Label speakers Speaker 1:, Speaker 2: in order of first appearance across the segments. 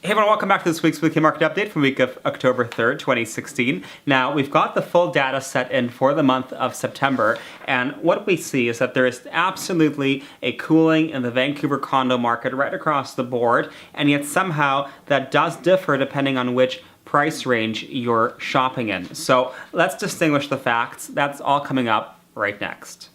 Speaker 1: Hey everyone, welcome back to this week's weekly market update from the week of October 3rd, 2016. Now, we've got the full data set in for the month of September, and what we see is that there is absolutely a cooling in the Vancouver condo market right across the board, and yet somehow that does differ depending on which price range you're shopping in. So let's distinguish the facts. That's all coming up right next.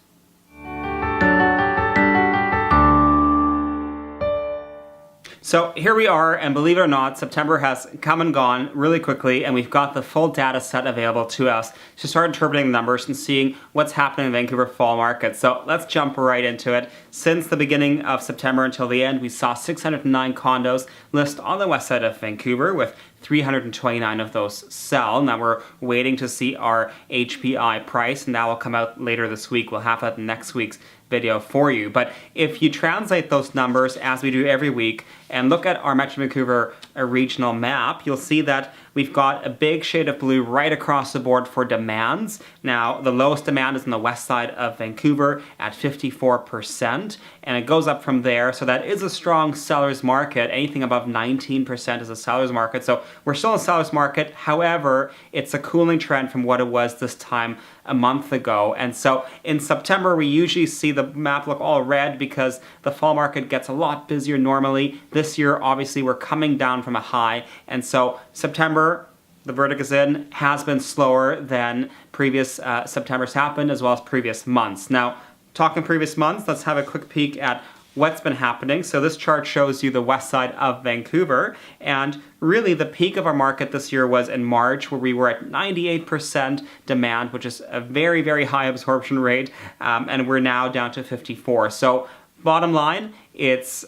Speaker 1: So here we are, and believe it or not, September has come and gone really quickly, and we've got the full data set available to us to start interpreting the numbers and seeing what's happening in the Vancouver fall market. So let's jump right into it. Since the beginning of September until the end, we saw 609 condos list on the west side of Vancouver, with 329 of those sell. Now we're waiting to see our HPI price, and that will come out later this week. We'll have that in next week's video for you. But if you translate those numbers, as we do every week, and look at our Metro Vancouver regional map, you'll see that we've got a big shade of blue right across the board for demands. Now, the lowest demand is on the west side of Vancouver at 54%, and it goes up from there. So that is a strong seller's market. Anything above 19% is a seller's market. So we're still in a seller's market. However, it's a cooling trend from what it was this time a month ago. And so in September, we usually see the map look all red because the fall market gets a lot busier normally. This year, obviously, we're coming down from a high. And so September, the verdict is in, has been slower than previous Septembers happened, as well as previous months. Now, talking previous months, let's have a quick peek at what's been happening. So this chart shows you the west side of Vancouver, and really the peak of our market this year was in March, where we were at 98% demand, which is a very, very high absorption rate, and we're now down to 54. So bottom line, it's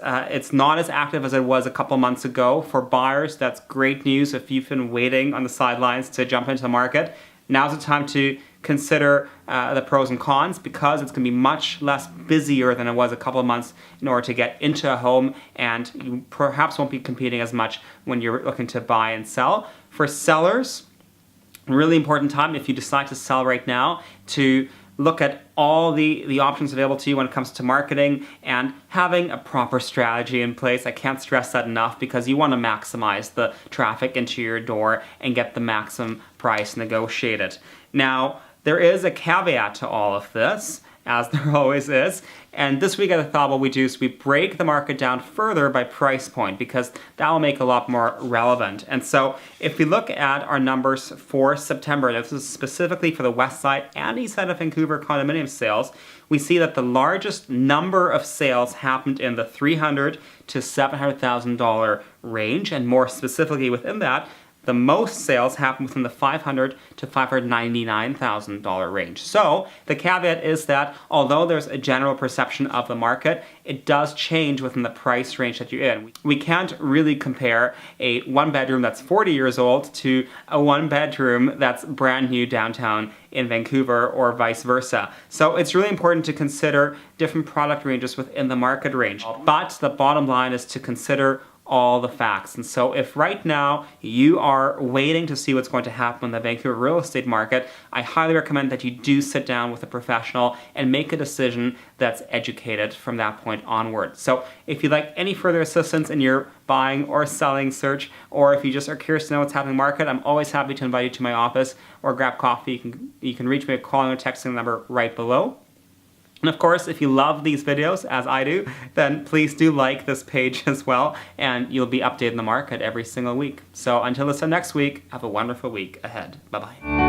Speaker 1: not as active as it was a couple months ago. For buyers, that's great news if you've been waiting on the sidelines to jump into the market. Now's the time to consider the pros and cons, because it's going to be much less busier than it was a couple of months in order to get into a home, and you perhaps won't be competing as much when you're looking to buy and sell. For sellers, really important time if you decide to sell right now to look at all the options available to you when it comes to marketing and having a proper strategy in place. I can't stress that enough, because you want to maximize the traffic into your door and get the maximum price negotiated. Now, there is a caveat to all of this, as there always is. And this week I thought what we do is we break the market down further by price point, because that will make it a lot more relevant. And so if we look at our numbers for September, this is specifically for the west side and east side of Vancouver condominium sales, we see that the largest number of sales happened in the $300,000 to $700,000 range, and more specifically within that, the most sales happen within the $500,000 to $599,000 range. So the caveat is that although there's a general perception of the market, it does change within the price range that you're in. We can't really compare a one-bedroom that's 40 years old to a one-bedroom that's brand new downtown in Vancouver, or vice versa. So it's really important to consider different product ranges within the market range. But the bottom line is to consider all the facts. And so if right now you are waiting to see what's going to happen in the Vancouver real estate market, I highly recommend that you do sit down with a professional and make a decision that's educated from that point onward. So if you'd like any further assistance in your buying or selling search, or if you just are curious to know what's happening in the market, I'm always happy to invite you to my office or grab coffee. You can reach me by calling or texting the number right below. And of course, if you love these videos, as I do, then please do like this page as well, and you'll be updated in the market every single week. So until this time next week, have a wonderful week ahead. Bye-bye.